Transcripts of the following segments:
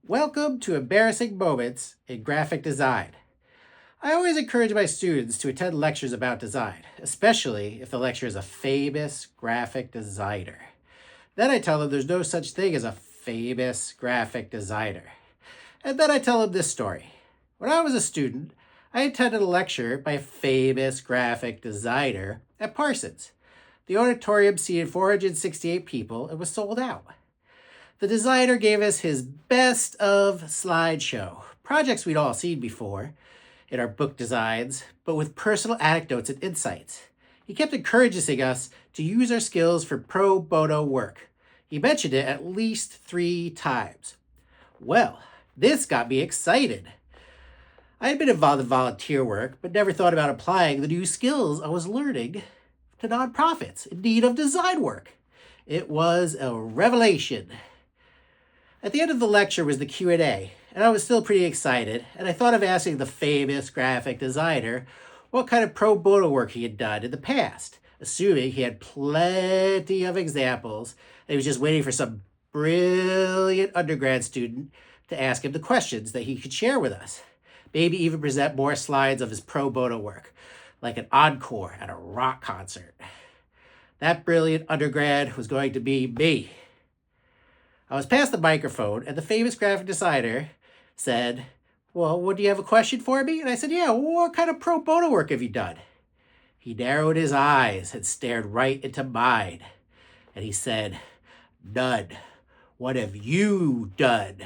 Welcome to Embarrassing Moments in Graphic Design. I always encourage my students to attend lectures about design, especially if the lecturer is a famous graphic designer. Then I tell them there's no such thing as a famous graphic designer. And then I tell them this story. When I was a student, I attended a lecture by a famous graphic designer at Parsons. The auditorium seated 468 people and was sold out. The designer gave us his best of slideshow, projects we'd all seen before in our book designs, but with personal anecdotes and insights. He kept encouraging us to use our skills for pro bono work. He mentioned it at least 3 times. Well, this got me excited. I had been involved in volunteer work, but never thought about applying the new skills I was learning to nonprofits in need of design work. It was a revelation. At the end of the lecture was the Q&A, and I was still pretty excited, and I thought of asking the famous graphic designer what kind of pro bono work he had done in the past, assuming he had plenty of examples, and he was just waiting for some brilliant undergrad student to ask him the questions that he could share with us. Maybe even present more slides of his pro bono work, like an encore at a rock concert. That brilliant undergrad was going to be me. I was past the microphone, and the famous graphic designer said, "Well, do you have a question for me?" And I said, "Yeah, what kind of pro bono work have you done?" He narrowed his eyes and stared right into mine. And he said, "None. What have you done?"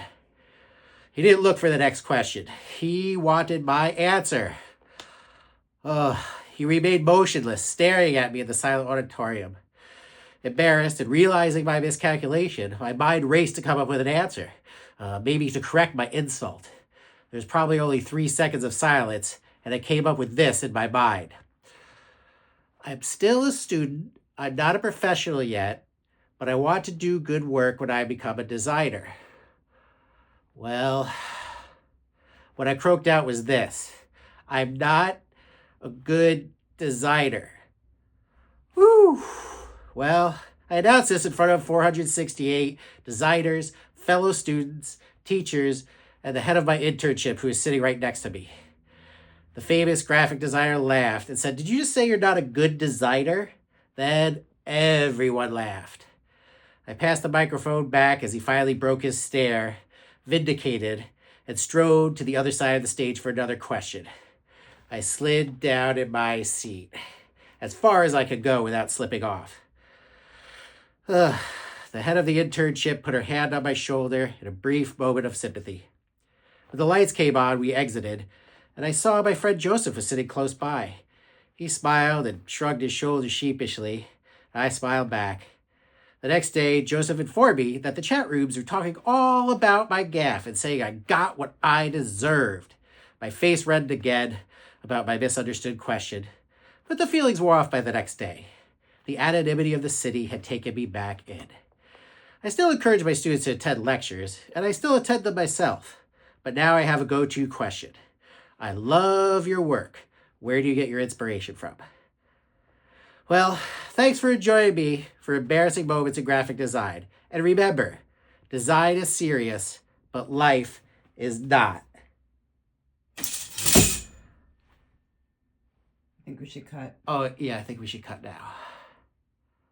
He didn't look for the next question. He wanted my answer. He remained motionless, staring at me in the silent auditorium. Embarrassed and realizing my miscalculation, my mind raced to come up with an answer, maybe to correct my insult. There's probably only 3 seconds of silence, and I came up with this in my mind. "I'm still a student. I'm not a professional yet, but I want to do good work when I become a designer." Well, what I croaked out was this: "I'm not a good designer." Whew. Well, I announced this in front of 468 designers, fellow students, teachers, and the head of my internship who was sitting right next to me. The famous graphic designer laughed and said, "Did you just say you're not a good designer?" Then everyone laughed. I passed the microphone back as he finally broke his stare, vindicated, and strode to the other side of the stage for another question. I slid down in my seat, as far as I could go without slipping off. The head of the internship put her hand on my shoulder in a brief moment of sympathy. When the lights came on, we exited, and I saw my friend Joseph was sitting close by. He smiled and shrugged his shoulders sheepishly, and I smiled back. The next day, Joseph informed me that the chat rooms were talking all about my gaffe and saying I got what I deserved. My face reddened again about my misunderstood question, but the feelings wore off by the next day. The anonymity of the city had taken me back in. I still encourage my students to attend lectures, and I still attend them myself. But now I have a go-to question. I love your work. Where do you get your inspiration from? Well, thanks for joining me for Embarrassing Moments in Graphic Design. And remember, design is serious, but life is not. I think we should cut. Oh, yeah, I think we should cut now.